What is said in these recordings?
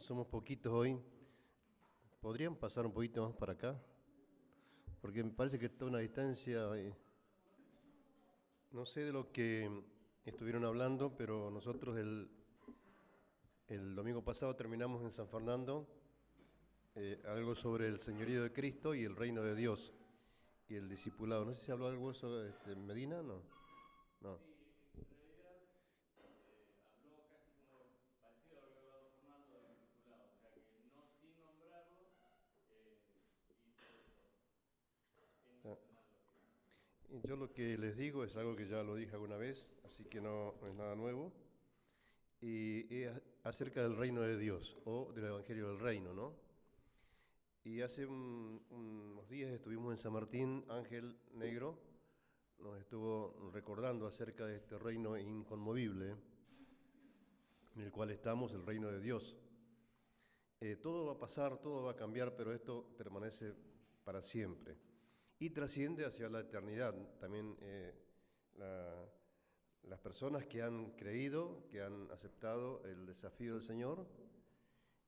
somos poquitos hoy. ¿Podrían pasar un poquito más para acá? Porque me parece que está a una distancia. No sé de lo que estuvieron hablando, pero nosotros el domingo pasado terminamos en San Fernando algo sobre el señorío de Cristo y el reino de Dios y el discipulado. No sé si habló algo sobre Medina, ¿no? No. Sí, en realidad habló casi como parecido a lo que ha hablado Fernando del discipulado, o sea que no sin nombrarlo hizo eso, sin Ah, mencionar lo que hizo. y yo lo que les digo es algo que ya lo dije alguna vez, así que no es nada nuevo. Y es acerca del reino de Dios o del Evangelio del Reino, ¿no? Y hace unos días estuvimos en San Martín, Ángel Negro nos estuvo recordando acerca de este reino inconmovible en el cual estamos, el reino de Dios. Todo va a pasar, todo va a cambiar, pero esto permanece para siempre y trasciende hacia la eternidad. También la- las personas que han creído, que han aceptado el desafío del Señor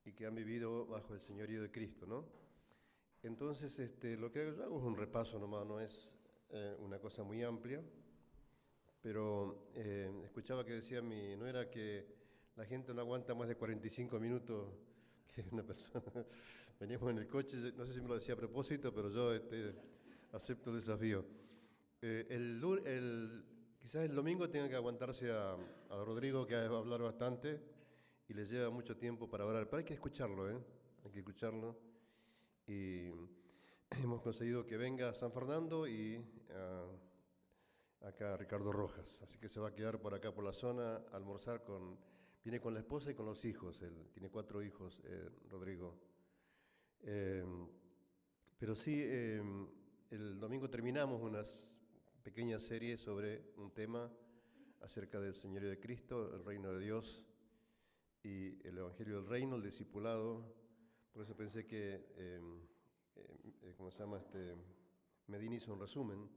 y que han vivido bajo el señorío de Cristo, ¿no? Entonces, lo que yo hago es un repaso nomás, no es una cosa muy amplia, pero escuchaba que decía mi nuera que la gente no aguanta más de 45 minutos que una persona. Veníamos en el coche, no sé si me lo decía a propósito, pero yo acepto el desafío. Quizás el domingo tenga que aguantarse a Rodrigo, que va a hablar bastante y le lleva mucho tiempo para hablar, pero hay que escucharlo, ¿eh? Hay que escucharlo. Y hemos conseguido que venga a San Fernando y acá Ricardo Rojas, así que se va a quedar por acá por la zona a almorzar viene con la esposa y con los hijos, él tiene 4 hijos, Rodrigo. Eh, pero sí, el domingo terminamos una pequeña serie sobre un tema acerca del señorío de Cristo, el reino de Dios y el evangelio del reino, el discipulado. Por eso pensé que, ¿cómo se llama? Medina hizo un resumen.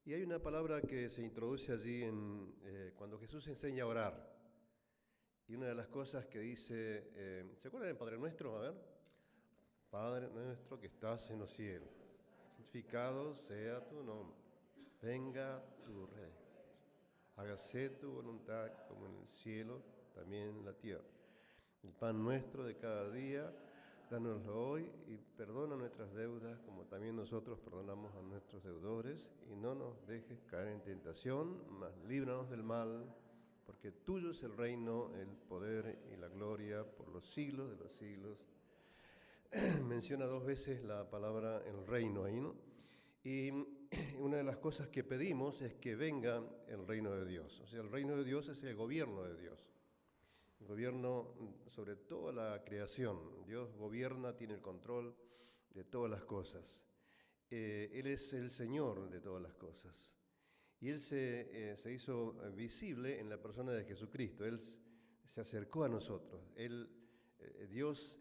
Y hay una palabra que se introduce allí cuando Jesús enseña a orar. Y una de las cosas que dice, ¿se acuerdan del Padre Nuestro? A ver, Padre nuestro que estás en los cielos, santificado sea tu nombre, venga tu reino, hágase tu voluntad como en el cielo, también en la tierra. El pan nuestro de cada día, dánoslo hoy y perdona nuestras deudas como también nosotros perdonamos a nuestros deudores y no nos dejes caer en tentación, mas líbranos del mal, porque tuyo es el reino, el poder y la gloria por los siglos de los siglos. Menciona 2 veces la palabra el reino ahí, ¿no? Y una de las cosas que pedimos es que venga el reino de Dios. O sea, el reino de Dios es el gobierno de Dios. El gobierno sobre toda la creación. Dios gobierna, tiene el control de todas las cosas. Él es el Señor de todas las cosas. Y Él se hizo visible en la persona de Jesucristo. Él se acercó a nosotros. Dios,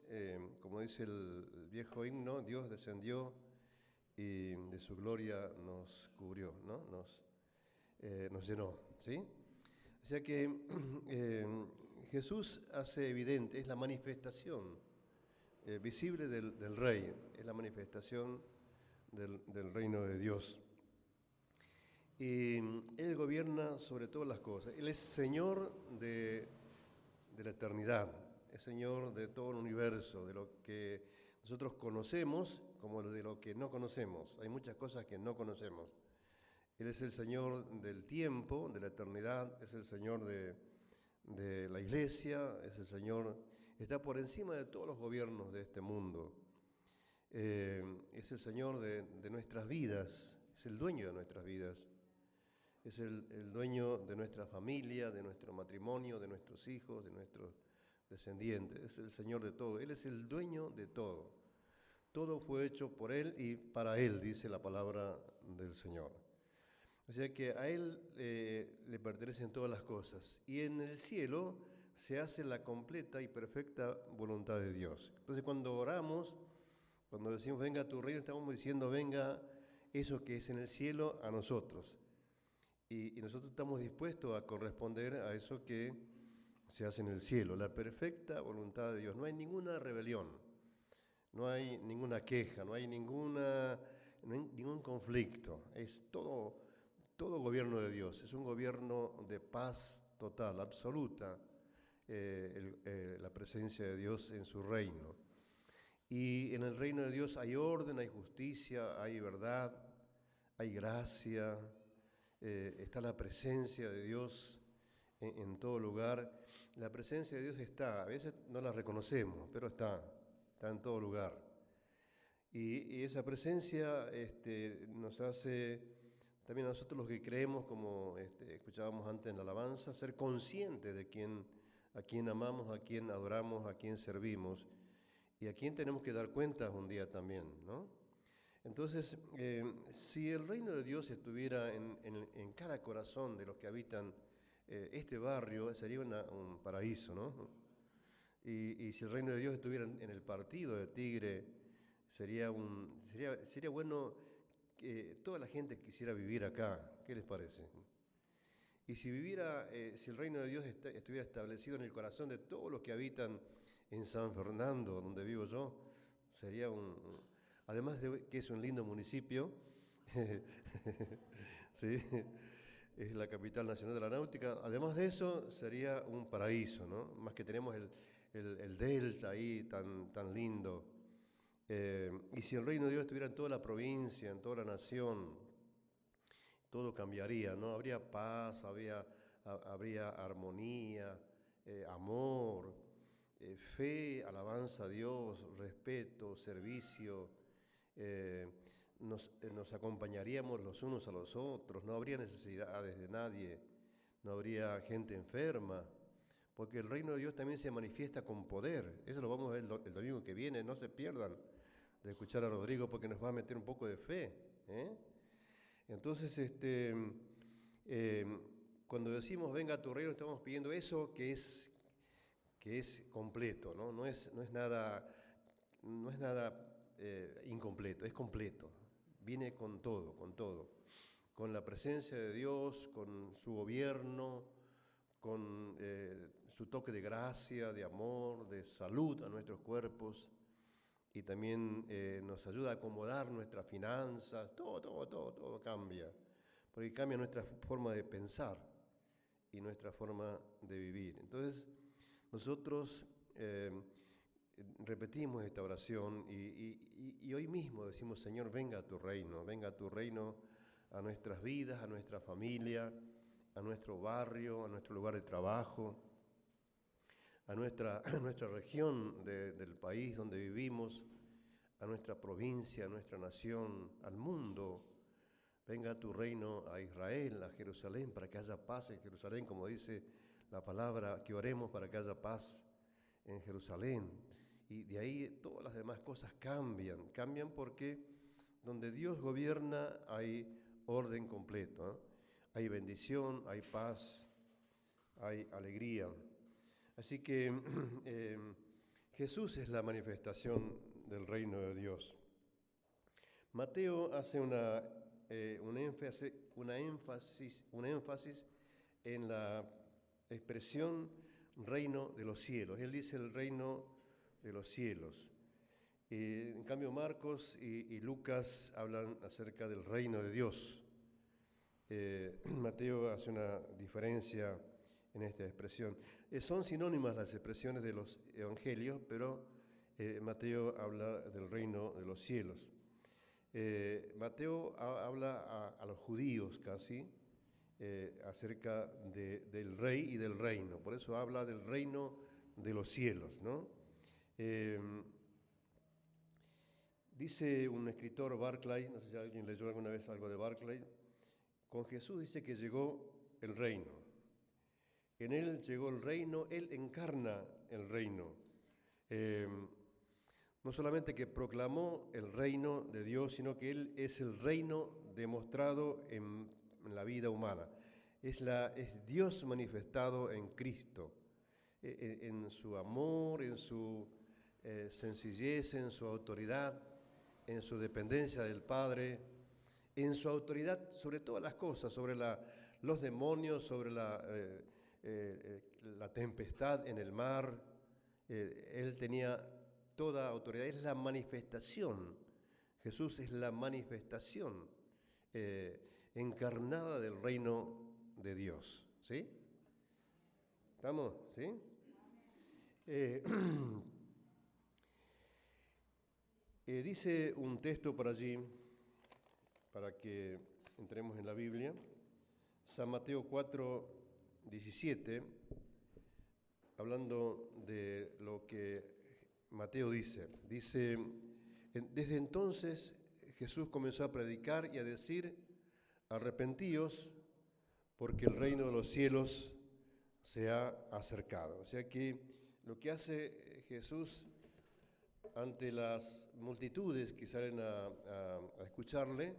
como dice el viejo himno, Dios descendió y de su gloria nos cubrió, ¿no? Nos llenó, ¿sí? O sea que Jesús hace evidente, es la manifestación visible del Rey, es la manifestación del reino de Dios. Y Él gobierna sobre todas las cosas. Él es Señor de la eternidad, es Señor de todo el universo, de lo que nosotros conocemos como de lo que no conocemos. Hay muchas cosas que no conocemos. Él es el Señor del tiempo, de la eternidad, es el Señor de la iglesia, es el Señor, está por encima de todos los gobiernos de este mundo. Es el Señor de nuestras vidas, es el dueño de nuestras vidas, es el dueño de nuestra familia, de nuestro matrimonio, de nuestros hijos, de nuestros descendientes, es el Señor de todo, Él es el dueño de todo. Todo fue hecho por Él y para Él, dice la palabra del Señor. O sea que a Él le pertenecen todas las cosas. Y en el cielo se hace la completa y perfecta voluntad de Dios. Entonces cuando oramos, cuando decimos venga tu reino, estamos diciendo venga eso que es en el cielo a nosotros. Y nosotros estamos dispuestos a corresponder a eso que se hace en el cielo, la perfecta voluntad de Dios. No hay ninguna rebelión, no hay ninguna queja, no hay ningún conflicto. Es todo gobierno de Dios, es un gobierno de paz total, absoluta, la presencia de Dios en su reino. Y en el reino de Dios hay orden, hay justicia, hay verdad, hay gracia, está la presencia de Dios en todo lugar. La presencia de Dios está, a veces no la reconocemos, pero está en todo lugar. Y esa presencia nos hace, también a nosotros los que creemos, como escuchábamos antes en la alabanza, ser conscientes de a quién amamos, a quién adoramos, a quién servimos y a quién tenemos que dar cuentas un día también, ¿no? Entonces, si el reino de Dios estuviera en cada corazón de los que habitan este barrio, sería un paraíso, ¿no? Y si el reino de Dios estuviera en el partido de Tigre, sería bueno que toda la gente quisiera vivir acá. ¿Qué les parece? Y si el reino de Dios estuviera establecido en el corazón de todos los que habitan en San Fernando, donde vivo yo, sería además de que es un lindo municipio, ¿sí? Es la capital nacional de la náutica, además de eso sería un paraíso, ¿no? Más que tenemos el delta ahí tan lindo. Y si el reino de Dios estuviera en toda la provincia, en toda la nación, todo cambiaría, ¿no? Habría paz, habría armonía, amor, fe, alabanza a Dios, respeto, servicio. Nos acompañaríamos los unos a los otros, no habría necesidades de nadie, no habría gente enferma, porque el reino de Dios también se manifiesta con poder. Eso lo vamos a ver el domingo que viene, no se pierdan de escuchar a Rodrigo porque nos va a meter un poco de fe, ¿eh? Entonces, cuando decimos venga a tu reino, estamos pidiendo eso que es completo, ¿no? No es nada incompleto, es completo. Viene con todo, con la presencia de Dios, con su gobierno, con su toque de gracia, de amor, de salud a nuestros cuerpos, y también nos ayuda a acomodar nuestras finanzas, todo cambia, porque cambia nuestra forma de pensar y nuestra forma de vivir. Entonces, nosotros repetimos esta oración y hoy mismo decimos, Señor, venga a tu reino a nuestras vidas, a nuestra familia, a nuestro barrio, a nuestro lugar de trabajo, a nuestra región del país donde vivimos, a nuestra provincia, a nuestra nación, al mundo. Venga a tu reino a Israel, a Jerusalén, para que haya paz en Jerusalén, como dice la palabra, que oremos para que haya paz en Jerusalén. Y de ahí todas las demás cosas cambian porque donde Dios gobierna hay orden completo, ¿eh? Hay bendición, hay paz, hay alegría. Así que Jesús es la manifestación del reino de Dios. Mateo hace un énfasis en la expresión reino de los cielos. Él dice el reino de los cielos. En cambio, Marcos y Lucas hablan acerca del reino de Dios. Mateo hace una diferencia en esta expresión. Son sinónimas las expresiones de los evangelios, pero Mateo habla del reino de los cielos. Mateo habla a los judíos casi acerca del rey y del reino. Por eso habla del reino de los cielos, ¿no? Dice un escritor, Barclay, no sé si alguien leyó alguna vez algo de Barclay, con Jesús dice que llegó el reino. En Él llegó el reino, Él encarna el reino. No solamente que proclamó el reino de Dios, sino que Él es el reino demostrado en la vida humana. Es Dios manifestado en Cristo, en su amor, en su sencillez, en su autoridad, en su dependencia del Padre, en su autoridad sobre todas las cosas, sobre los demonios, sobre la tempestad en el mar. Él tenía toda autoridad. Es la manifestación. Jesús es la manifestación encarnada del reino de Dios. ¿Sí? ¿Estamos? ¿Sí? Dice un texto por allí, para que entremos en la Biblia, San Mateo 4, 17, hablando de lo que Mateo dice. Dice, desde entonces Jesús comenzó a predicar y a decir, arrepentíos, porque el reino de los cielos se ha acercado. O sea que lo que hace Jesús ante las multitudes que salen a escucharle,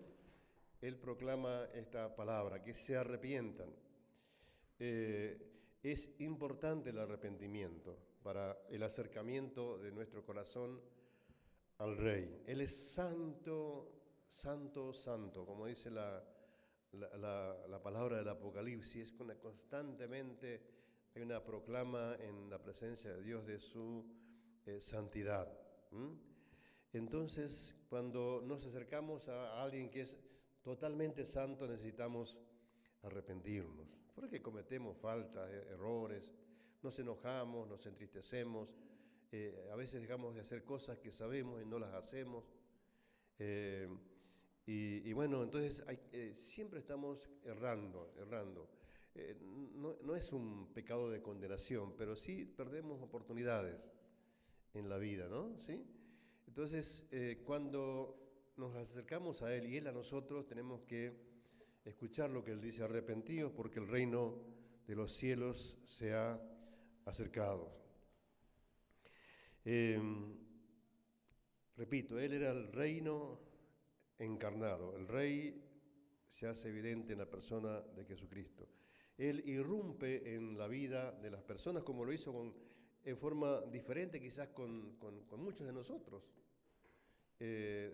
Él proclama esta palabra, que se arrepientan. Es importante el arrepentimiento para el acercamiento de nuestro corazón al Rey. Él es santo, santo, santo, como dice la palabra del Apocalipsis. Constantemente hay una proclama en la presencia de Dios de su santidad. Entonces, cuando nos acercamos a alguien que es totalmente santo, necesitamos arrepentirnos, porque cometemos faltas, errores, nos enojamos, nos entristecemos, a veces dejamos de hacer cosas que sabemos y no las hacemos. Y bueno, entonces siempre estamos errando. No es un pecado de condenación, pero sí perdemos oportunidades en la vida, ¿no? ¿Sí? Entonces, cuando nos acercamos a Él y Él a nosotros, tenemos que escuchar lo que Él dice, arrepentidos porque el reino de los cielos se ha acercado. Repito, Él era el reino encarnado. El Rey se hace evidente en la persona de Jesucristo. Él irrumpe en la vida de las personas como lo hizo en forma diferente quizás con muchos de nosotros.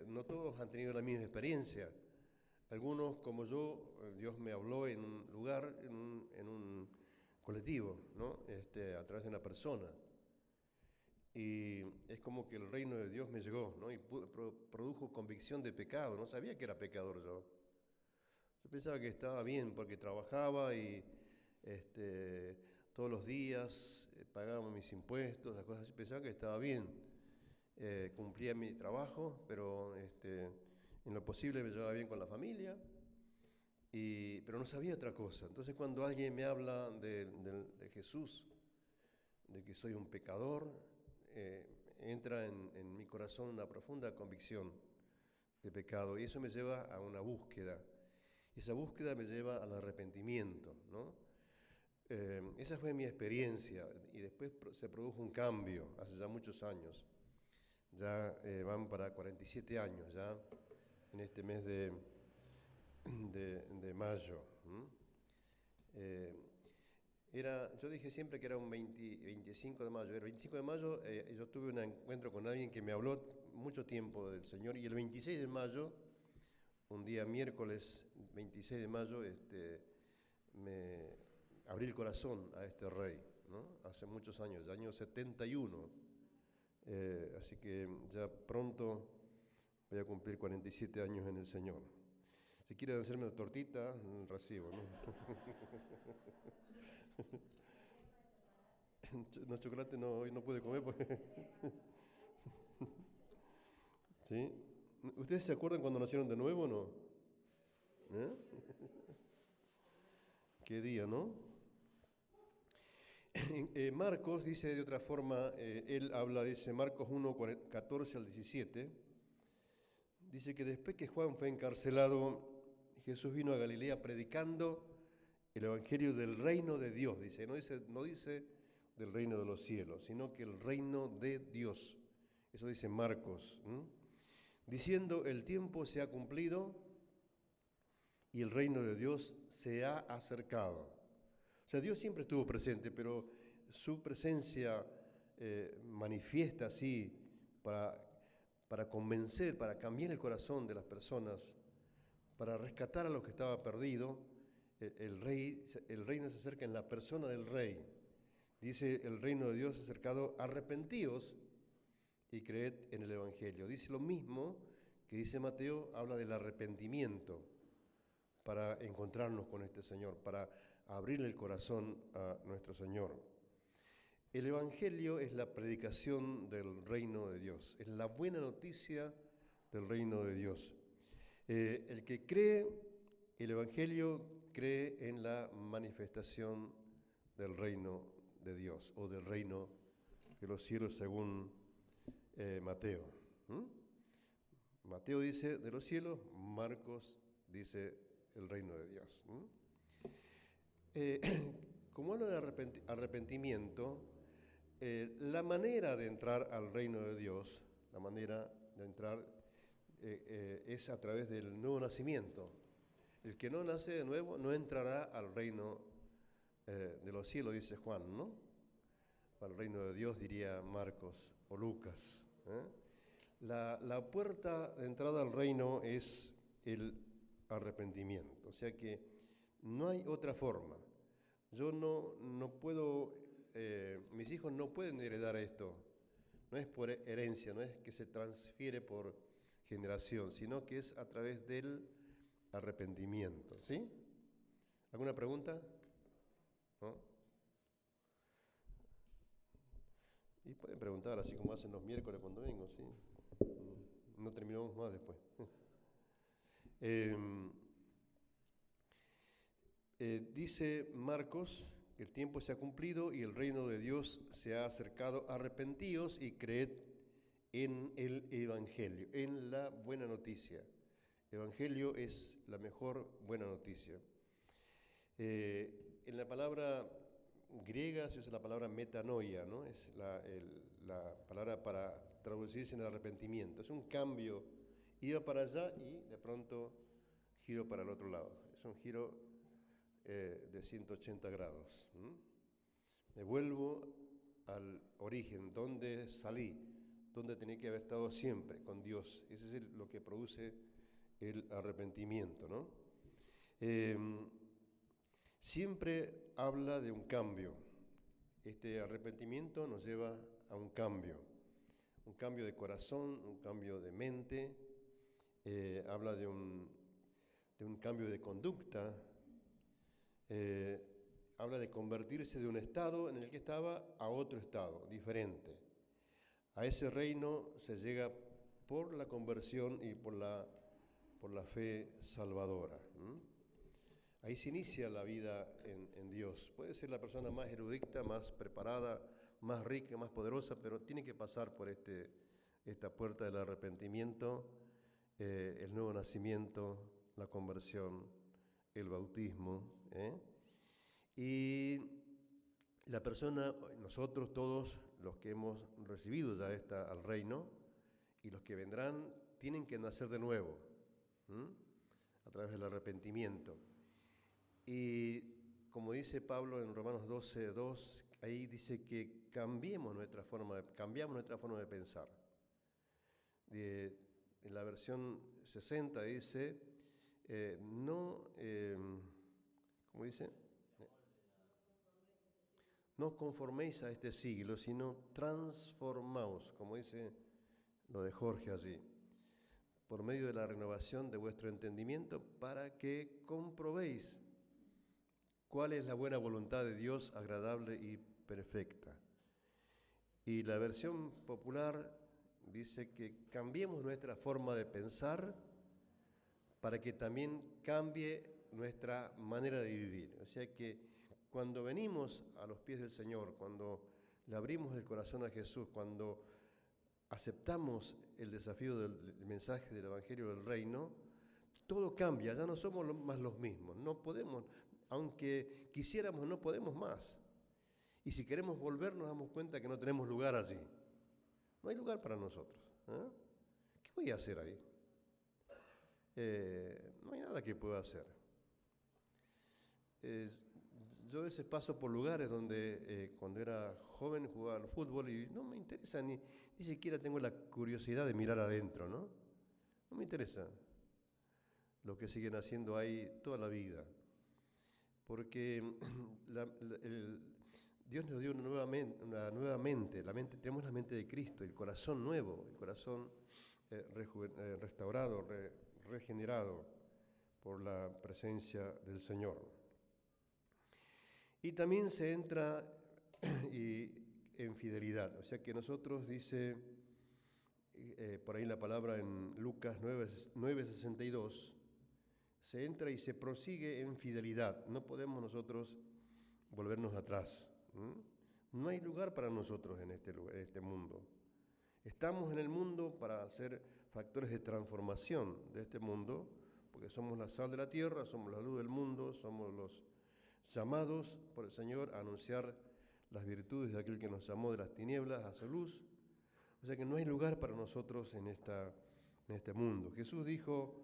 No todos han tenido la misma experiencia. Algunos, como yo, Dios me habló en un lugar, en un colectivo, ¿no? A través de una persona. Y es como que el reino de Dios me llegó, ¿no? Y produjo convicción de pecado. No sabía que era pecador yo. Yo pensaba que estaba bien porque trabajaba y todos los días pagaba mis impuestos, las cosas así. Pensaba que estaba bien. Cumplía mi trabajo, pero en lo posible me llevaba bien con la familia, pero no sabía otra cosa. Entonces cuando alguien me habla de Jesús, de que soy un pecador, entra en mi corazón una profunda convicción de pecado y eso me lleva a una búsqueda. Esa búsqueda me lleva al arrepentimiento, ¿no? Esa fue mi experiencia y después se produjo un cambio hace ya muchos años. Ya van para 47 años, ya en este mes de mayo. Yo dije siempre que era un 25 de mayo. El 25 de mayo yo tuve un encuentro con alguien que me habló mucho tiempo del Señor y el 26 de mayo, un día miércoles 26 de mayo, me abrí el corazón a este Rey, ¿no? Hace muchos años, año 71. Así que ya pronto voy a cumplir 47 años en el Señor. Si quieren hacerme una tortita, recibo, ¿no? No, chocolate no, hoy no pude comer porque... ¿Sí? ¿Ustedes se acuerdan cuando nacieron de nuevo o no? ¿Qué día, no? Marcos dice de otra forma, él habla, dice Marcos 1, 14 al 17, dice que después que Juan fue encarcelado, Jesús vino a Galilea predicando el evangelio del reino de Dios, dice, no dice del reino de los cielos, sino que el reino de Dios. Eso dice Marcos, diciendo el tiempo se ha cumplido y el reino de Dios se ha acercado. O sea, Dios siempre estuvo presente, pero su presencia manifiesta así para convencer, para cambiar el corazón de las personas, para rescatar a lo que estaba perdido el reino se acerca en la persona del rey. Dice, el reino de Dios es acercado, arrepentíos y creed en el Evangelio. Dice lo mismo que dice Mateo, habla del arrepentimiento para encontrarnos con este Señor, para abrirle el corazón a nuestro Señor. El Evangelio es la predicación del reino de Dios, es la buena noticia del reino de Dios. El que cree el Evangelio cree en la manifestación del reino de Dios o del reino de los cielos según Mateo. Mateo dice de los cielos, Marcos dice el reino de Dios. Como habla de arrepentimiento, la manera de entrar al reino de Dios, la manera de entrar es a través del nuevo nacimiento. El que no nace de nuevo no entrará al reino de los cielos, dice Juan, ¿no? Al reino de Dios, diría Marcos o Lucas. La puerta de entrada al reino es el arrepentimiento, o sea que no hay otra forma. Yo no puedo, mis hijos no pueden heredar esto, no es por herencia, no es que se transfiere por generación, sino que es a través del arrepentimiento, ¿sí? ¿Alguna pregunta? ¿No? Y pueden preguntar, así como hacen los miércoles cuando vengo, ¿sí? No terminamos más después. Dice Marcos, el tiempo se ha cumplido y el reino de Dios se ha acercado. Arrepentíos y creed en el Evangelio, en la buena noticia. Evangelio es la mejor buena noticia. En la palabra griega se usa la palabra metanoia, ¿no? Es la palabra para traducirse en el arrepentimiento. Es un cambio, iba para allá y de pronto giro para el otro lado. Es un giro de 180 grados. Me vuelvo al origen, donde salí, donde tenía que haber estado siempre, con Dios. Ese es lo que produce el arrepentimiento, ¿no? Siempre habla de un cambio. Este arrepentimiento nos lleva a un cambio de corazón, un cambio de mente, habla de un cambio de conducta, habla de convertirse de un estado en el que estaba a otro estado, diferente. A ese reino se llega por la conversión y por la fe salvadora. Ahí se inicia la vida en Dios. Puede ser la persona más erudita, más preparada, más rica, más poderosa, pero tiene que pasar por esta puerta del arrepentimiento, el nuevo nacimiento, la conversión, el bautismo. Y la persona, nosotros todos los que hemos recibido ya al reino y los que vendrán, tienen que nacer de nuevo, a través del arrepentimiento. Y como dice Pablo en Romanos 12:2, ahí dice que cambiamos nuestra forma de pensar. En la versión 60 dice, ¿cómo dice? No os conforméis a este siglo, sino transformaos, como dice lo de Jorge allí, por medio de la renovación de vuestro entendimiento, para que comprobéis cuál es la buena voluntad de Dios, agradable y perfecta. Y la versión popular dice que cambiemos nuestra forma de pensar para que también cambie nuestra manera de vivir. O sea que cuando venimos a los pies del Señor, cuando le abrimos el corazón a Jesús, cuando aceptamos el desafío del mensaje del Evangelio del Reino, todo cambia, ya no somos más los mismos, no podemos, aunque quisiéramos, no podemos más. Y si queremos volver, nos damos cuenta que no tenemos lugar allí. No hay lugar para nosotros. ¿Qué voy a hacer ahí? No hay nada que pueda hacer. Yo a veces paso por lugares donde cuando era joven jugaba al fútbol y no me interesa, ni siquiera tengo la curiosidad de mirar adentro, ¿no? No me interesa lo que siguen haciendo ahí toda la vida. porque Dios nos dio una nueva mente, tenemos la mente de Cristo, el corazón nuevo, el corazón restaurado, regenerado por la presencia del Señor. Y también se entra en fidelidad, o sea que nosotros, dice por ahí la palabra en Lucas 9:62, se entra y se prosigue en fidelidad. No podemos nosotros volvernos atrás. No hay lugar para nosotros en este mundo. Estamos en el mundo para ser factores de transformación de este mundo, porque somos la sal de la tierra, somos la luz del mundo, somos los llamados por el Señor a anunciar las virtudes de aquel que nos llamó de las tinieblas a su luz. O sea que no hay lugar para nosotros en este mundo. Jesús dijo,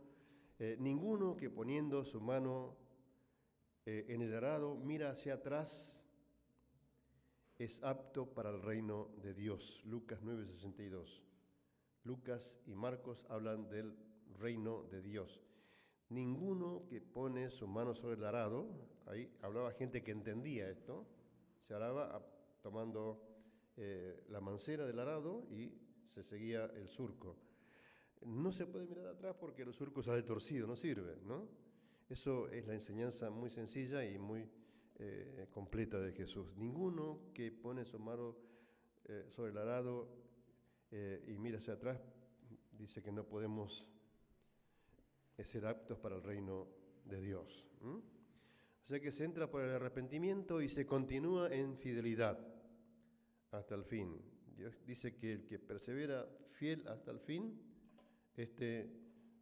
ninguno que poniendo su mano en el arado mira hacia atrás es apto para el reino de Dios. Lucas 9:62. Lucas y Marcos hablan del reino de Dios. Ninguno que pone su mano sobre el arado, ahí hablaba gente que entendía esto, se hablaba tomando la mancera del arado y se seguía el surco. No se puede mirar atrás porque el surco sale torcido, no sirve, ¿no? Eso es la enseñanza muy sencilla y muy completa de Jesús. Ninguno que pone su mano sobre el arado y mira hacia atrás, dice que no podemos ser aptos para el reino de Dios. O sea que se entra por el arrepentimiento y se continúa en fidelidad hasta el fin. Dios dice que el que persevera fiel hasta el fin, este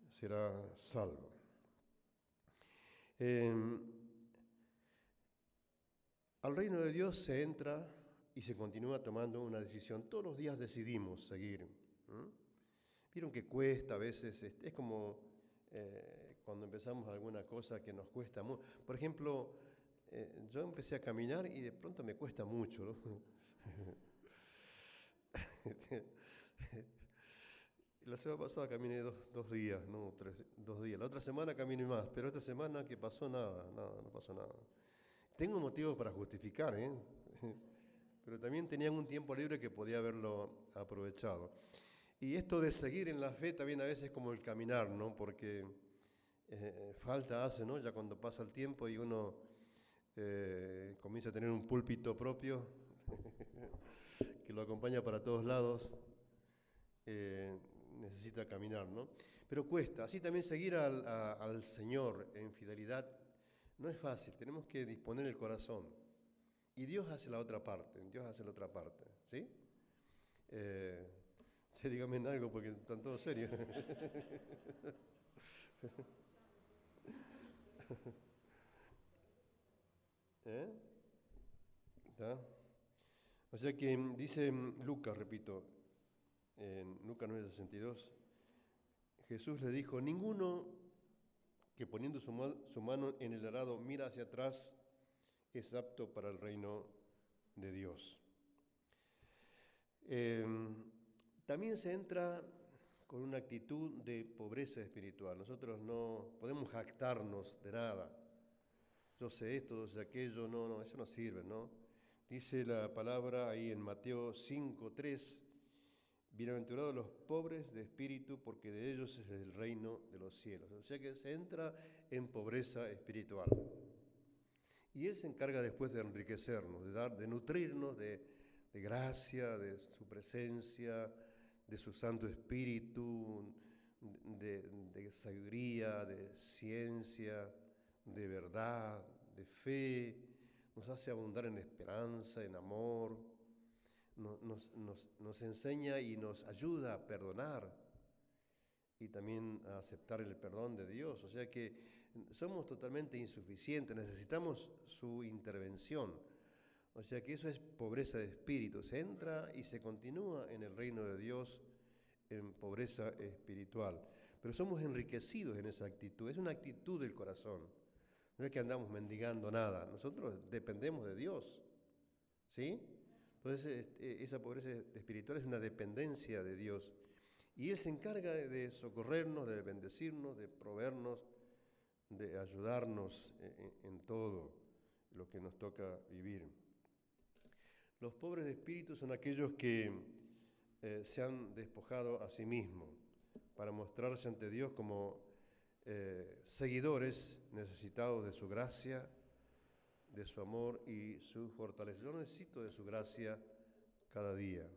será salvo. Al reino de Dios se entra y se continúa tomando una decisión. Todos los días decidimos seguir. Vieron que cuesta a veces, es como cuando empezamos alguna cosa que nos cuesta mucho. Por ejemplo, yo empecé a caminar y de pronto me cuesta mucho, ¿no? La semana pasada caminé dos días, no, 2 días. La otra semana caminé más, pero esta semana que pasó nada, no pasó nada. Tengo motivos para justificar, pero también tenía un tiempo libre que podía haberlo aprovechado. Y esto de seguir en la fe también a veces es como el caminar, ¿no? Porque falta hace, ¿no? Ya cuando pasa el tiempo y uno comienza a tener un púlpito propio que lo acompaña para todos lados, necesita caminar, ¿no? Pero cuesta. Así también seguir al Señor en fidelidad no es fácil. Tenemos que disponer el corazón. Y Dios hace la otra parte. ¿Sí? Dígame algo porque están todos serios. ¿Está? O sea que dice Lucas, repito, en Lucas 9:62, Jesús le dijo, ninguno que poniendo su mano en el arado mira hacia atrás es apto para el reino de Dios. También se entra con una actitud de pobreza espiritual. Nosotros no podemos jactarnos de nada. Yo sé esto, yo sé aquello, no, eso no sirve, ¿no? Dice la palabra ahí en Mateo 5:3, bienaventurados los pobres de espíritu, porque de ellos es el reino de los cielos. O sea que se entra en pobreza espiritual. Y Él se encarga después de enriquecernos, de nutrirnos de gracia, de su presencia, de su Santo Espíritu, de sabiduría, de ciencia, de verdad, de fe. Nos hace abundar en esperanza, en amor. Nos enseña y nos ayuda a perdonar y también a aceptar el perdón de Dios. O sea que somos totalmente insuficientes, necesitamos su intervención. O sea que eso es pobreza de espíritu. Se entra y se continúa en el reino de Dios en pobreza espiritual. Pero somos enriquecidos en esa actitud. Es una actitud del corazón. No es que andamos mendigando nada. Nosotros dependemos de Dios. ¿Sí? Entonces, esa pobreza espiritual es una dependencia de Dios. Y Él se encarga de socorrernos, de bendecirnos, de proveernos, de ayudarnos en todo. lo que nos toca vivir. Los pobres de espíritu son aquellos que se han despojado a sí mismos para mostrarse ante Dios como seguidores necesitados de su gracia, de su amor y su fortaleza. Yo necesito de su gracia cada día.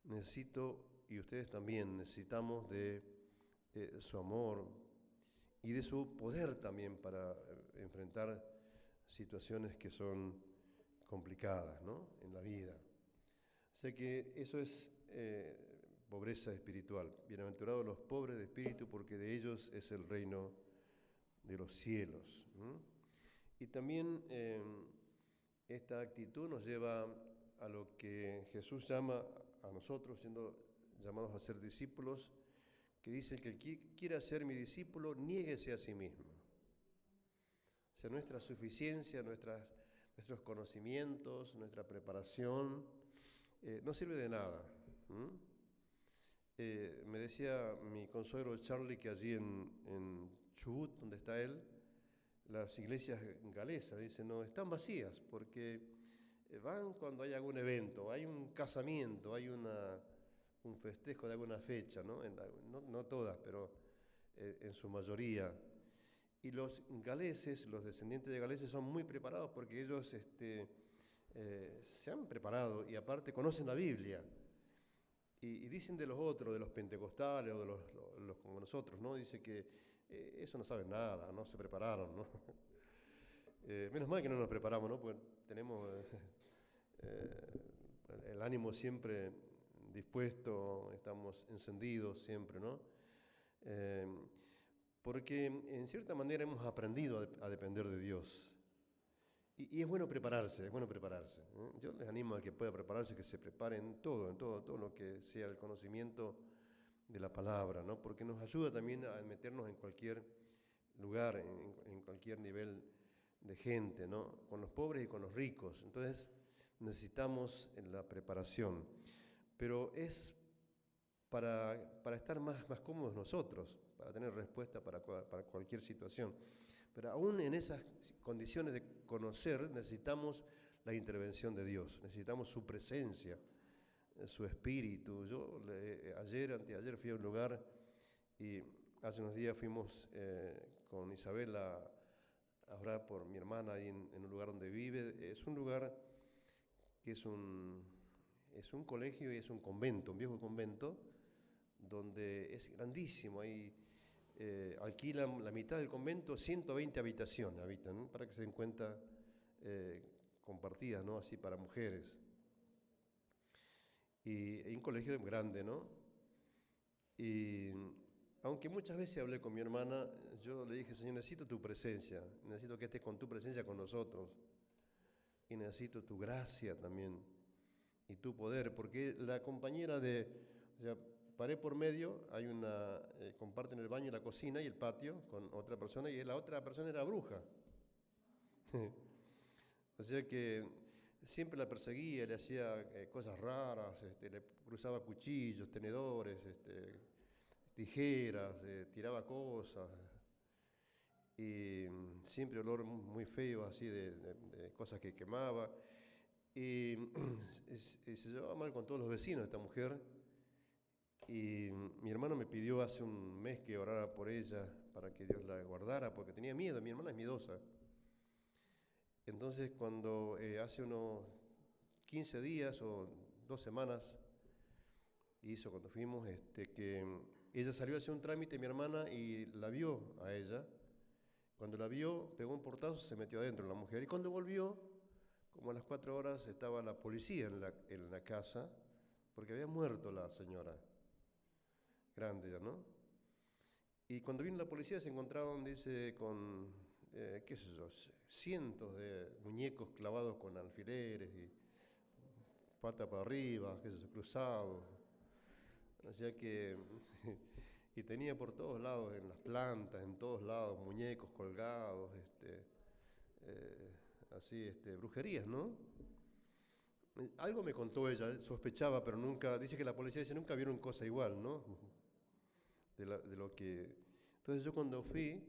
Necesito, y ustedes también, necesitamos de su amor y de su poder también para enfrentar situaciones que son complicadas, ¿no?, en la vida. O sea que eso es pobreza espiritual. Bienaventurados los pobres de espíritu, porque de ellos es el reino de los cielos. Y también esta actitud nos lleva a lo que Jesús llama a nosotros, siendo llamados a ser discípulos, que dice que el que quiera ser mi discípulo, niéguese a sí mismo. O sea, nuestra suficiencia, nuestros conocimientos, nuestra preparación, no sirve de nada. Me decía mi consuegro Charlie que allí en Chubut, donde está él, las iglesias galesas, dice, no, están vacías, porque van cuando hay algún evento, hay un casamiento, hay un festejo de alguna fecha, ¿no? No todas, pero en su mayoría. Y los galeses, los descendientes de galeses, son muy preparados porque ellos se han preparado y aparte conocen la Biblia. Y dicen de los otros, de los pentecostales o de los como nosotros, ¿no? Dice que eso no saben nada, no se prepararon, ¿no? Menos mal que no nos preparamos, ¿no? Porque tenemos el ánimo siempre dispuesto, estamos encendidos siempre, ¿no? Porque en cierta manera hemos aprendido a depender de Dios. Y es bueno prepararse, es bueno prepararse. Yo les animo a que pueda prepararse, que se preparen en todo lo que sea el conocimiento de la palabra, ¿no? Porque nos ayuda también a meternos en cualquier lugar, en cualquier nivel de gente, ¿no? Con los pobres y con los ricos. Entonces necesitamos la preparación. Pero es para estar más cómodos nosotros, para tener respuesta para cualquier situación. Pero aún en esas condiciones de conocer necesitamos la intervención de Dios, necesitamos su presencia, su espíritu. Yo anteayer fui a un lugar y hace unos días fuimos con Isabel a orar por mi hermana ahí en un lugar donde vive. Es un lugar que es un colegio y es un convento, un viejo convento, donde es grandísimo. Ahí alquilan la mitad del convento, 120 habitaciones habitan, ¿no? Para que se den cuenta, compartidas, ¿no? Así para mujeres. Y un colegio grande, ¿no? Y aunque muchas veces hablé con mi hermana, yo le dije, Señor, necesito tu presencia, necesito que estés con tu presencia con nosotros. Y necesito tu gracia también y tu poder, porque la compañera o sea, paré por medio, comparten el baño y la cocina y el patio con otra persona, y la otra persona era bruja. O sea que siempre la perseguía, le hacía cosas raras, le cruzaba cuchillos, tenedores, tijeras, tiraba cosas, y siempre olor muy feo, así de cosas que quemaba. Y se llevaba mal con todos los vecinos esta mujer. Y mi hermano me pidió hace un mes que orara por ella para que Dios la guardara, porque tenía miedo. Mi hermana es miedosa. Entonces, cuando hace unos 15 días o 2 semanas, cuando fuimos, que ella salió a hacer un trámite, mi hermana, y la vio a ella. Cuando la vio, pegó un portazo, se metió adentro la mujer. Y cuando volvió, como a las 4 horas, estaba la policía en la casa, porque había muerto la señora. Grande ya, ¿no? Y cuando vino la policía se encontraron, dice, con, qué sé yo, cientos de muñecos clavados con alfileres y pata para arriba, qué sé yo, cruzados. O sea que, y tenía por todos lados, en las plantas, en todos lados, muñecos colgados, así, brujerías, ¿no? Algo me contó ella, sospechaba, pero nunca, dice que la policía dice, nunca vieron cosa igual, ¿no? De lo que... Entonces yo cuando fui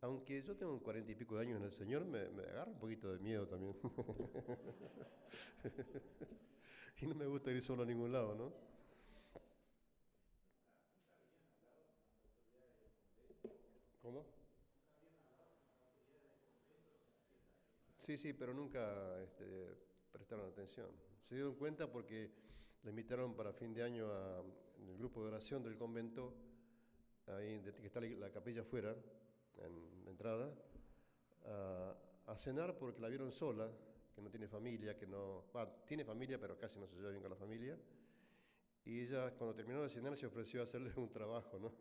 aunque yo tengo 40 y pico de años en el Señor, me agarra un poquito de miedo también. Y no me gusta ir solo a ningún lado, ¿no? ¿Cómo? Sí, sí, pero nunca prestaron atención. Se dieron cuenta porque la invitaron para fin de año en el grupo de oración del convento, ahí que está la capilla afuera, en la entrada, a cenar porque la vieron sola, que no tiene familia, que no, tiene familia, pero casi no se lleva bien con la familia. Y ella, cuando terminó de cenar, se ofreció a hacerle un trabajo, ¿no?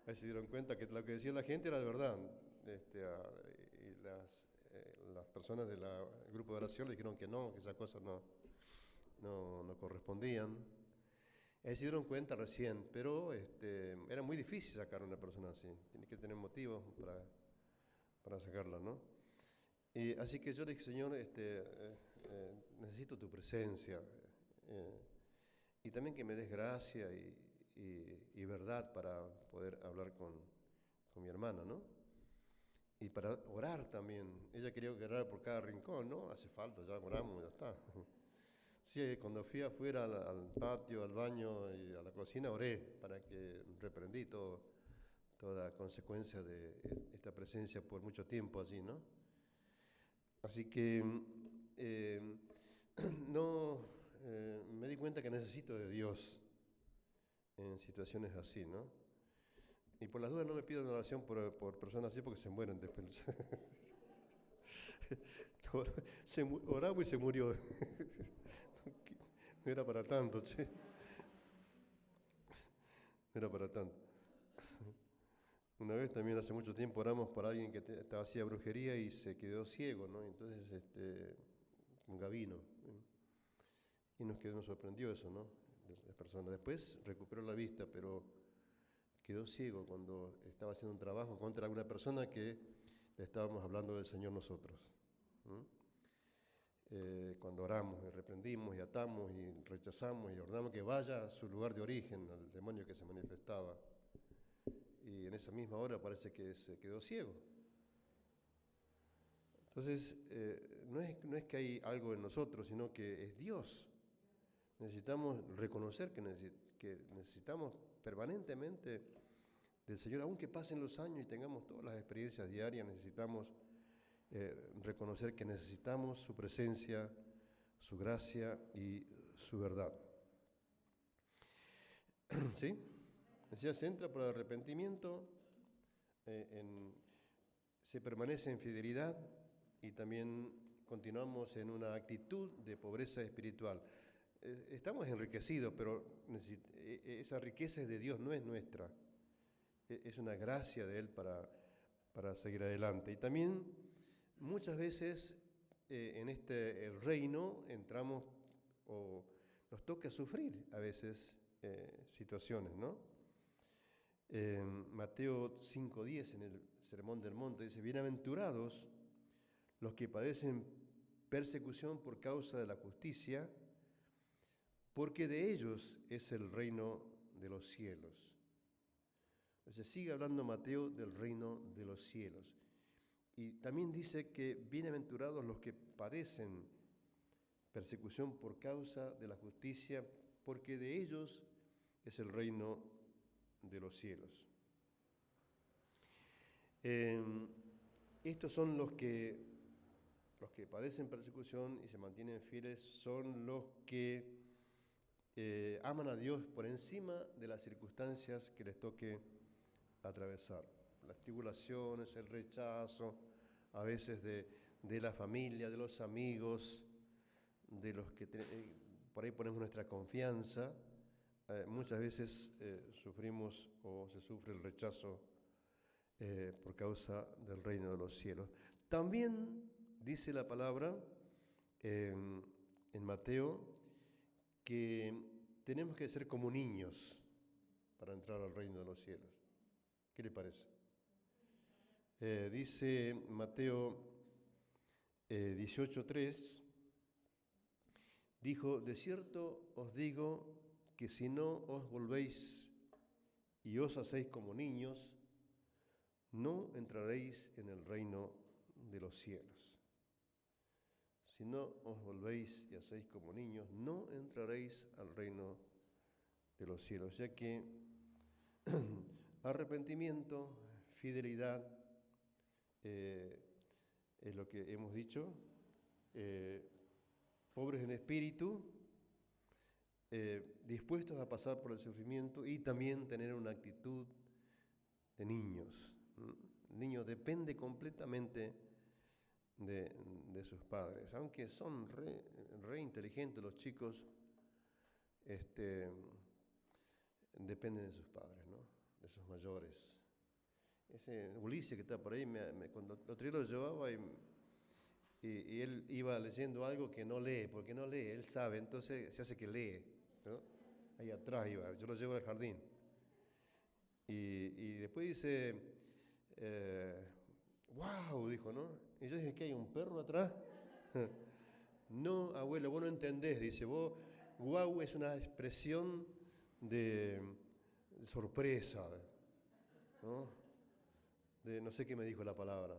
Ahí se dieron cuenta que lo que decía la gente era de verdad. Y las personas del grupo de oración le dijeron que no, que esas cosas no correspondían. Ahí se dieron cuenta recién, pero era muy difícil sacar a una persona así. Tiene que tener motivos para sacarla, ¿no? Y así que yo le dije, Señor, necesito tu presencia. Y también que me des gracia y verdad para poder hablar con mi hermana, ¿no? Y para orar también. Ella quería orar por cada rincón, ¿no? Hace falta, ya oramos, ya está. Sí, cuando fui afuera al patio, al baño y a la cocina, oré para que reprendí toda consecuencia de esta presencia por mucho tiempo allí, ¿no? Así que no me di cuenta que necesito de Dios en situaciones así, ¿no? Y por las dudas no me pidan oración por personas así porque se mueren después. Oraba y se murió. No era para tanto, che. No era para tanto. Una vez también hace mucho tiempo oramos por alguien que estaba hacía brujería y se quedó ciego, ¿no? Entonces, un gabino. Y nos sorprendió eso, ¿no? La persona. Después recuperó la vista, pero quedó ciego cuando estaba haciendo un trabajo contra alguna persona que le estábamos hablando del Señor nosotros. Cuando oramos y reprendimos y atamos y rechazamos y ordenamos que vaya a su lugar de origen, al demonio que se manifestaba. Y en esa misma hora parece que se quedó ciego. Entonces, no es que hay algo en nosotros, sino que es Dios. Necesitamos reconocer que necesitamos permanentemente del Señor, aunque pasen los años y tengamos todas las experiencias diarias, necesitamos reconocer que necesitamos su presencia, su gracia y su verdad. ¿Sí? Decía, se entra por el arrepentimiento, se permanece en fidelidad y también continuamos en una actitud de pobreza espiritual. Estamos enriquecidos, pero esa riqueza es de Dios, no es nuestra. Es una gracia de Él para seguir adelante. Y también muchas veces en el reino entramos o nos toca sufrir a veces situaciones, ¿no? Mateo 5:10 en el Sermón del Monte dice, bienaventurados los que padecen persecución por causa de la justicia, porque de ellos es el reino de los cielos. Entonces sigue hablando Mateo del reino de los cielos. Y también dice que bienaventurados los que padecen persecución por causa de la justicia, porque de ellos es el reino de los cielos. Estos son los que padecen persecución y se mantienen fieles, son los que aman a Dios por encima de las circunstancias que les toque atravesar. Las tribulaciones, el rechazo, a veces de la familia, de los amigos, de los que por ahí ponemos nuestra confianza. Muchas veces sufrimos o se sufre el rechazo por causa del reino de los cielos. También dice la palabra en Mateo que tenemos que ser como niños para entrar al reino de los cielos. ¿Qué le parece? Dice Mateo 18:3, dijo, de cierto os digo que si no os volvéis y os hacéis como niños, no entraréis en el reino de los cielos. Si no os volvéis y hacéis como niños, no entraréis al reino de los cielos. Ya que arrepentimiento, fidelidad, es lo que hemos dicho, pobres en espíritu, dispuestos a pasar por el sufrimiento y también tener una actitud de niños. El niño depende completamente de sus padres, aunque son re inteligentes los chicos, dependen de sus padres, ¿no? De sus mayores. Ese Ulises que está por ahí, cuando el otro día lo llevaba y él iba leyendo algo que no lee, porque no lee, él sabe, entonces se hace que lee, ¿no? Ahí atrás iba, yo lo llevo al jardín. Y después dice, wow, dijo, ¿no? Y yo dije, ¿qué hay, un perro atrás? No, abuelo, vos no entendés, dice, vos, wow es una expresión de sorpresa, ¿no? No sé qué me dijo la palabra,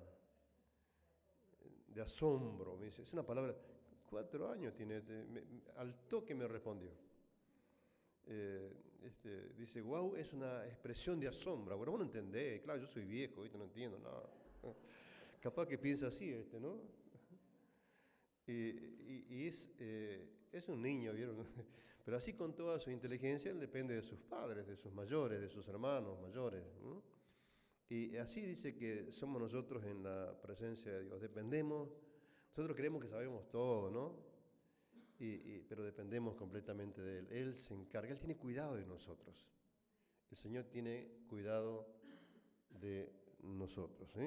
de asombro, me dice, es una palabra, 4 años tiene, al toque me respondió. Dice, wow, es una expresión de asombro. Bueno, vos no entendés, claro, yo soy viejo, ¿viste? No entiendo nada. Capaz que piensa así, ¿no? Y es un niño, ¿vieron? Pero así con toda su inteligencia, él depende de sus padres, de sus mayores, de sus hermanos mayores, ¿no? Y así dice que somos nosotros en la presencia de Dios. Dependemos, nosotros creemos que sabemos todo, ¿no? Pero dependemos completamente de Él. Él se encarga, Él tiene cuidado de nosotros. El Señor tiene cuidado de nosotros, ¿sí?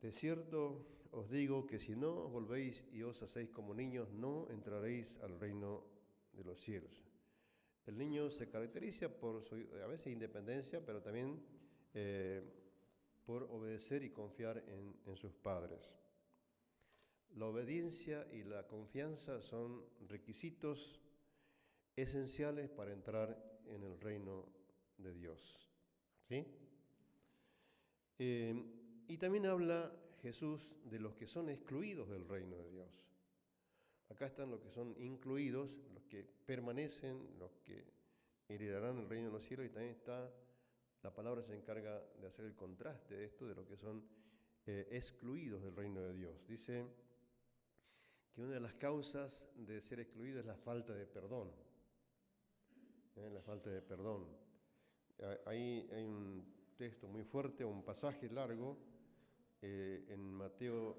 De cierto os digo que si no volvéis y os hacéis como niños, no entraréis al reino de los cielos. El niño se caracteriza por su, a veces, independencia, pero también por obedecer y confiar en sus padres. La obediencia y la confianza son requisitos esenciales para entrar en el reino de Dios, ¿sí? Y también habla Jesús de los que son excluidos del reino de Dios. Acá están los que son incluidos, los que permanecen, los que heredarán el reino de los cielos, y también está, la palabra se encarga de hacer el contraste de esto, de los que son excluidos del reino de Dios. Dice que una de las causas de ser excluido es la falta de perdón. La falta de perdón. Ahí hay un texto muy fuerte, un pasaje largo, en Mateo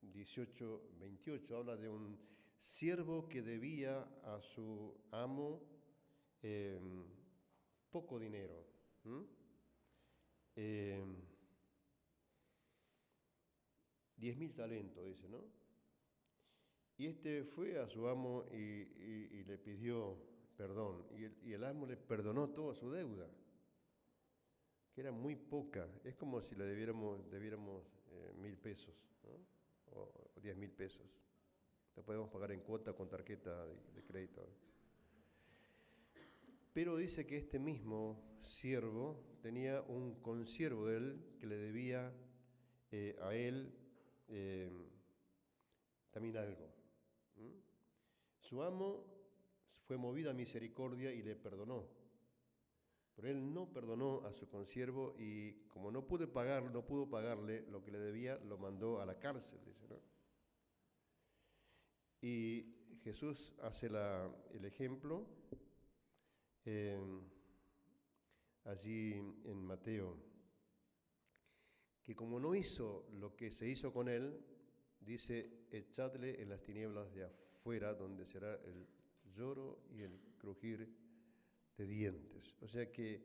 18, 28, habla de un siervo que debía a su amo poco dinero. 10.000 talentos, dice, ¿no? Y este fue a su amo y le pidió perdón. Y el amo le perdonó toda su deuda, que era muy poca. Es como si le debiéramos 1.000 pesos, ¿no? O 10.000 pesos. Lo podemos pagar en cuota con tarjeta de crédito. Pero dice que este mismo siervo tenía un consiervo de él que le debía a él también algo. Su amo fue movido a misericordia y le perdonó. Pero él no perdonó a su consiervo y como no pudo pagarle lo que le debía, lo mandó a la cárcel, dice, ¿no? Y Jesús hace el ejemplo allí en Mateo, que como no hizo lo que se hizo con él, dice, echadle en las tinieblas de afuera, donde será el lloro y el crujir de dientes. O sea que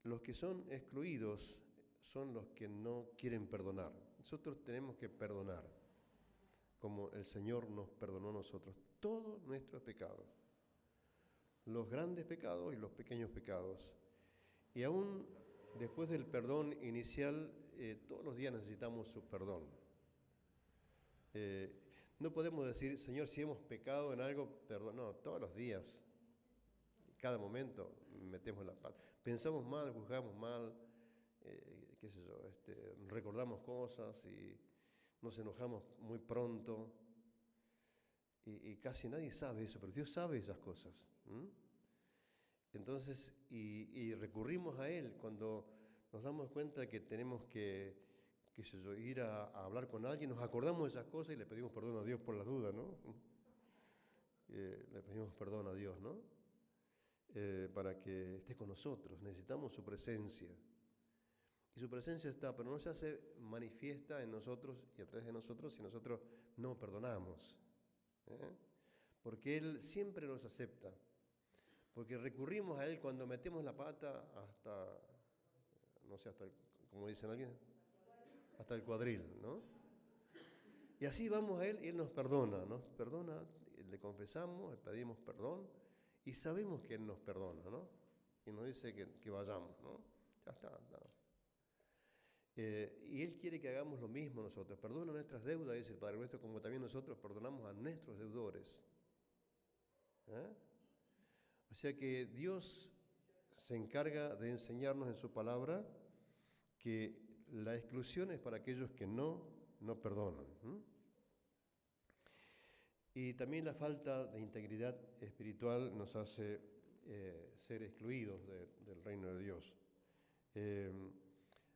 los que son excluidos son los que no quieren perdonar. Nosotros tenemos que perdonar, como el Señor nos perdonó a nosotros, todos nuestros pecados, los grandes pecados y los pequeños pecados. Y aún después del perdón inicial, todos los días necesitamos su perdón. No podemos decir, Señor, si hemos pecado en algo, perdón. No, todos los días. cada momento metemos la pata. Pensamos mal, juzgamos mal, qué sé yo, recordamos cosas y nos enojamos muy pronto. Y casi nadie sabe eso, pero Dios sabe esas cosas. Entonces, y recurrimos a Él cuando nos damos cuenta que tenemos que, qué sé yo, ir a hablar con alguien, nos acordamos de esas cosas y le pedimos perdón a Dios por las dudas, ¿no? Le pedimos perdón a Dios, ¿no? Para que esté con nosotros. Necesitamos su presencia. Y su presencia está, pero no se hace manifiesta en nosotros y a través de nosotros si nosotros no perdonamos. Porque Él siempre nos acepta. Porque recurrimos a Él cuando metemos la pata hasta, no sé, hasta, como dicen alguien, hasta el cuadril, ¿no? Y así vamos a Él y Él nos perdona, le confesamos, le pedimos perdón y sabemos que Él nos perdona, ¿no? Y nos dice que vayamos, ¿no? Ya está. Y Él quiere que hagamos lo mismo nosotros. Perdona nuestras deudas, dice el Padre nuestro, como también nosotros perdonamos a nuestros deudores. O sea que Dios se encarga de enseñarnos en su palabra que la exclusión es para aquellos que no perdonan. Y también la falta de integridad espiritual nos hace ser excluidos del reino de Dios.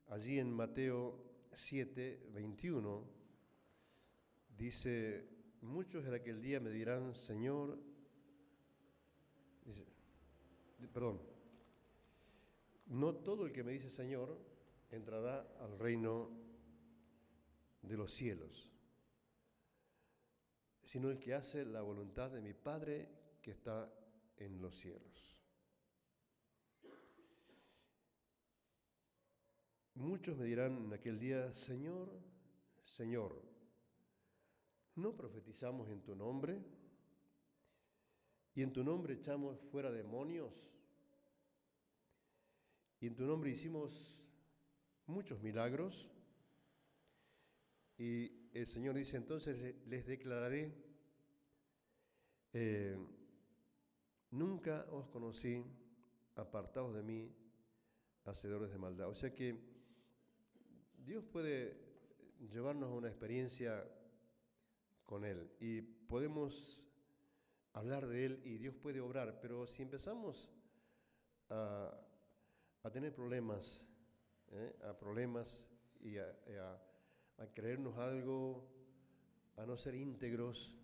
Allí en Mateo 7, 21, dice, muchos en aquel día me dirán, Señor, no todo el que me dice Señor entrará al reino de los cielos, sino el que hace la voluntad de mi Padre que está en los cielos. Muchos me dirán en aquel día, Señor, Señor, ¿no profetizamos en tu nombre? ¿Y en tu nombre echamos fuera demonios? ¿Y en tu nombre hicimos muchos milagros? Y el Señor dice, entonces les declararé, nunca os conocí, apartados de mí, hacedores de maldad. O sea que Dios puede llevarnos a una experiencia con Él y podemos hablar de Él y Dios puede obrar, pero si empezamos a tener problemas, y a creernos algo, a no ser íntegros,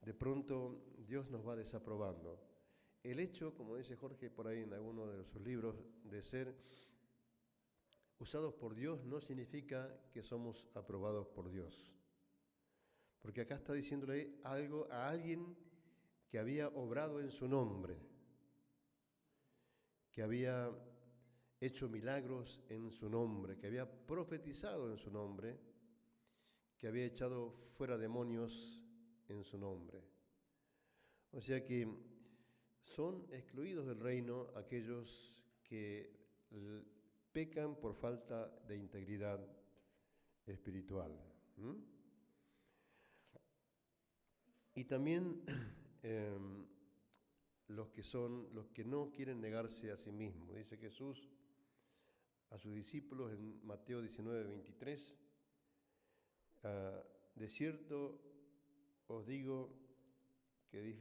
de pronto Dios nos va desaprobando. El hecho, como dice Jorge por ahí en alguno de sus libros, de ser usados por Dios no significa que somos aprobados por Dios. Porque acá está diciéndole algo a alguien que había obrado en su nombre, que había hecho milagros en su nombre, que había profetizado en su nombre, que había echado fuera demonios en su nombre. O sea que son excluidos del reino aquellos que pecan por falta de integridad espiritual. Y también los que no quieren negarse a sí mismos. Dice Jesús a sus discípulos en Mateo 19, 23, de cierto os digo que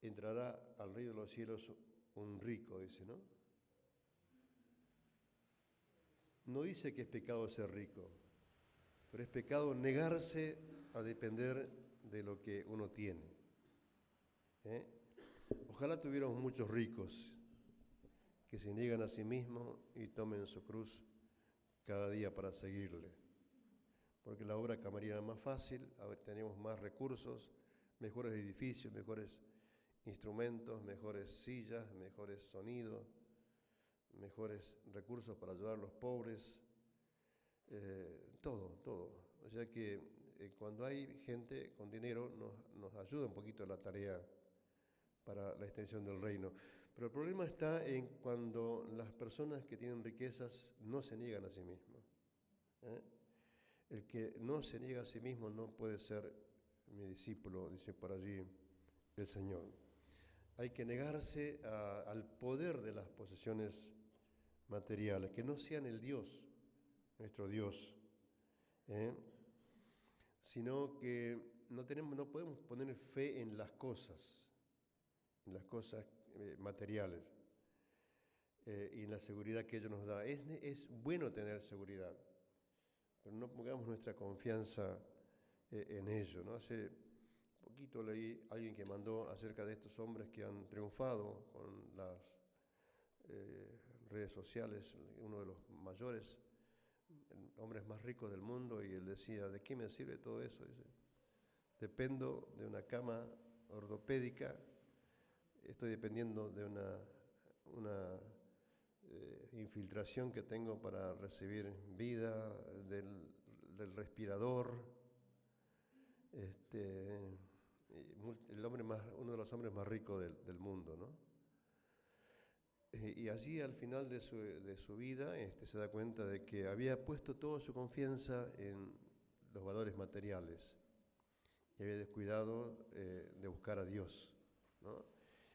entrará al reino de los cielos un rico, dice, ¿no? No dice que es pecado ser rico, pero es pecado negarse a depender de lo que uno tiene. Ojalá tuviéramos muchos ricos que se niegan a sí mismos y tomen su cruz cada día para seguirle. Porque la obra caminaría más fácil, teníamos más recursos, mejores edificios, mejores instrumentos, mejores sillas, mejores sonidos, mejores recursos para ayudar a los pobres, todo. O sea que cuando hay gente con dinero nos ayuda un poquito la tarea para la extensión del reino. Pero el problema está en cuando las personas que tienen riquezas no se niegan a sí mismas. El que no se niega a sí mismo no puede ser mi discípulo, dice por allí el Señor. Hay que negarse al poder de las posesiones materiales, que no sean el Dios, nuestro Dios, sino que no podemos poner fe en las cosas materiales y en la seguridad que ello nos da. Es bueno tener seguridad, pero no pongamos nuestra confianza en ello, ¿no? Hace poquito leí a alguien que mandó acerca de estos hombres que han triunfado con las redes sociales, uno de los mayores hombres más ricos del mundo, y él decía, ¿de qué me sirve todo eso? Dice, dependo de una cama ortopédica, estoy dependiendo de una infiltración que tengo para recibir vida, del respirador, uno de los hombres más ricos del mundo, ¿no? Y allí al final de su vida se da cuenta de que había puesto toda su confianza en los valores materiales y había descuidado de buscar a Dios, ¿no?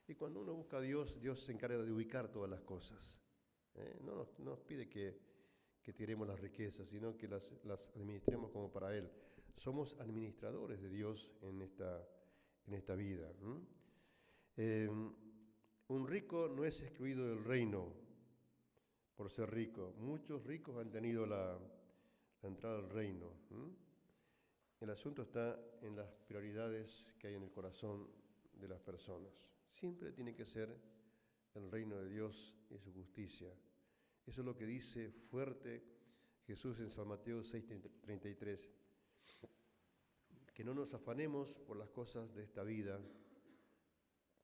Y cuando uno busca a Dios, Dios se encarga de ubicar todas las cosas. No nos pide que tiremos las riquezas, sino que las administremos como para Él. Somos administradores de Dios en esta vida. Un rico no es excluido del reino por ser rico. Muchos ricos han tenido la entrada al reino. El asunto está en las prioridades que hay en el corazón de las personas. Siempre tiene que ser el reino de Dios y su justicia. Eso es lo que dice fuerte Jesús en San Mateo 6:33. Que no nos afanemos por las cosas de esta vida,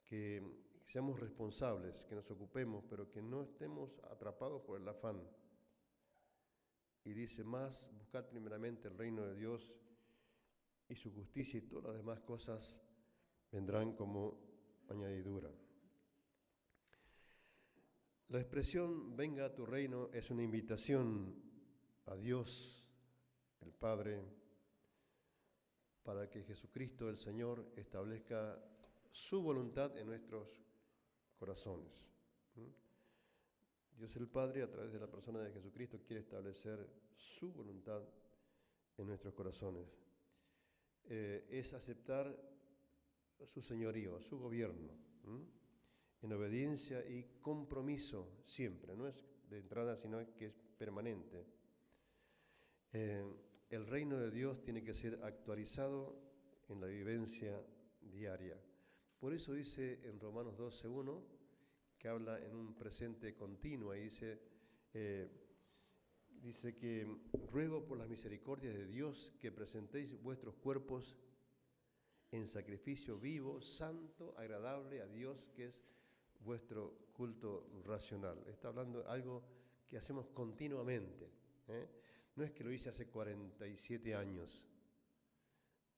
que seamos responsables, que nos ocupemos, pero que no estemos atrapados por el afán. Y dice más, buscad primeramente el reino de Dios y su justicia, y todas las demás cosas vendrán como añadidura. La expresión venga a tu reino es una invitación a Dios, el Padre, para que Jesucristo el Señor establezca su voluntad en nuestros corazones. Dios el Padre, a través de la persona de Jesucristo, quiere establecer su voluntad en nuestros corazones. Es aceptar su señorío, su gobierno, en obediencia y compromiso siempre. No es de entrada, sino que es permanente. El reino de Dios tiene que ser actualizado en la vivencia diaria. Por eso dice en Romanos 12:1, que habla en un presente continuo, y dice que ruego por las misericordias de Dios que presentéis vuestros cuerpos en sacrificio vivo, santo, agradable a Dios, que es vuestro culto racional. Está hablando de algo que hacemos continuamente, No es que lo hice hace 47 años,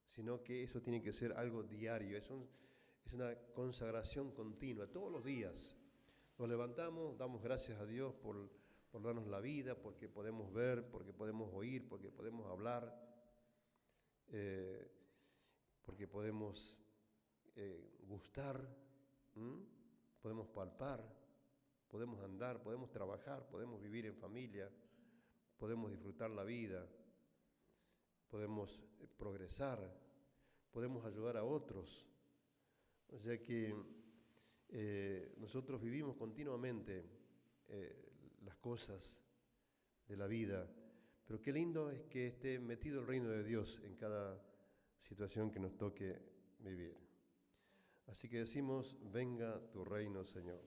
sino que eso tiene que ser algo diario, es una consagración continua, todos los días. Nos levantamos, damos gracias a Dios por darnos la vida, porque podemos ver, porque podemos oír, porque podemos hablar, porque podemos gustar, podemos palpar, podemos andar, podemos trabajar, podemos vivir en familia, podemos disfrutar la vida, podemos progresar, podemos ayudar a otros. O sea que nosotros vivimos continuamente las cosas de la vida, pero qué lindo es que esté metido el reino de Dios en cada situación que nos toque vivir. Así que decimos, venga tu reino, Señor.